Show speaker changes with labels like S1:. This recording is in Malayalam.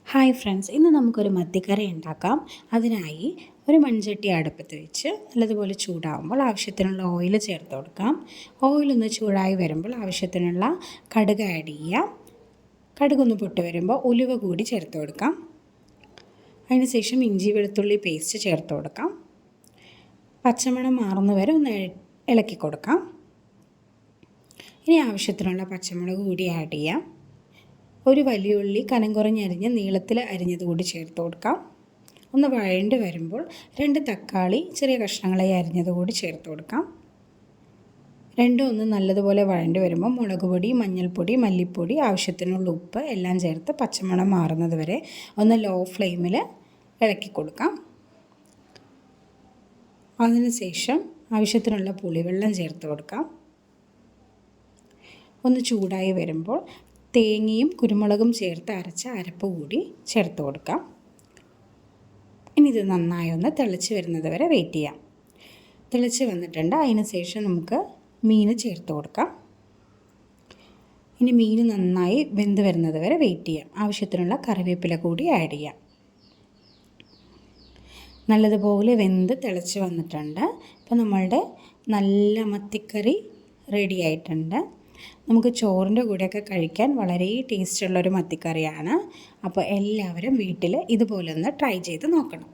S1: ഹായ് ഫ്രണ്ട്സ്, ഇന്ന് നമുക്കൊരു മത്തിക്കറി ഉണ്ടാക്കാം. അതിനായി ഒരു മൺചട്ടി അടുപ്പത്ത് വെച്ച് നല്ലതുപോലെ ചൂടാകുമ്പോൾ ആവശ്യത്തിനുള്ള ഓയിൽ ചേർത്ത് കൊടുക്കാം. ഓയിലൊന്ന് ചൂടായി വരുമ്പോൾ ആവശ്യത്തിനുള്ള കടുക് ആഡ് ചെയ്യാം. കടുകൊന്ന് പൊട്ടി വരുമ്പോൾ ഉലുവ കൂടി ചേർത്ത് കൊടുക്കാം. അതിനുശേഷം ഇഞ്ചി വെളുത്തുള്ളി പേസ്റ്റ് ചേർത്ത് കൊടുക്കാം. പച്ചമണം മാറുന്ന വരെ ഒന്ന് ഇളക്കി കൊടുക്കാം. ഇനി ആവശ്യത്തിനുള്ള പച്ചമുളക് കൂടി ആഡ് ചെയ്യാം. ഒരു വലിയ ഉള്ളി കനം കുറഞ്ഞരിഞ്ഞ് നീളത്തിൽ അരിഞ്ഞത് കൂടി ചേർത്ത് കൊടുക്കാം. ഒന്ന് വഴണ്ട് വരുമ്പോൾ 2 തക്കാളി ചെറിയ കഷ്ണങ്ങളായി അരിഞ്ഞത് കൂടി ചേർത്ത് കൊടുക്കാം. രണ്ടും ഒന്ന് നല്ലതുപോലെ വഴണ്ട് വരുമ്പോൾ മുളക് പൊടി, മഞ്ഞൾപ്പൊടി, മല്ലിപ്പൊടി, ആവശ്യത്തിനുള്ള ഉപ്പ് എല്ലാം ചേർത്ത് പച്ചമണം മാറുന്നത് വരെ ഒന്ന് ലോ ഫ്ലെയിമിൽ ഇളക്കി കൊടുക്കാം. അതിനുശേഷം ആവശ്യത്തിനുള്ള പുളിവെള്ളം ചേർത്ത് കൊടുക്കാം. ഒന്ന് ചൂടായി വരുമ്പോൾ തേങ്ങയും കുരുമുളകും ചേർത്ത് അരച്ച അരപ്പ് കൂടി ചേർത്ത് കൊടുക്കാം. ഇനി ഇത് നന്നായി ഒന്ന് തിളച്ച് വരുന്നത് വരെ വെയിറ്റ് ചെയ്യാം. തിളച്ച് വന്നിട്ടുണ്ട്. അതിന് ശേഷം നമുക്ക് മീൻ ചേർത്ത് കൊടുക്കാം. ഇനി മീൻ നന്നായി വെന്ത് വരുന്നത് വരെ വെയിറ്റ് ചെയ്യാം. ആവശ്യത്തിനുള്ള കറിവേപ്പില കൂടി ആഡ് ചെയ്യാം. നല്ലതുപോലെ വെന്ത് തിളച്ച് വന്നിട്ടുണ്ട്. ഇപ്പോൾ നമ്മളുടെ നല്ല മത്തിക്കറി റെഡി ആയിട്ടുണ്ട്. നമുക്ക് ചോറിൻ്റെ കൂടെയൊക്കെ കഴിക്കാൻ വളരെ ടേസ്റ്റുള്ളൊരു മത്തിക്കറിയാണ്. അപ്പോൾ എല്ലാവരും വീട്ടിൽ ഇതുപോലെ ഒന്ന് ട്രൈ ചെയ്ത് നോക്കണം.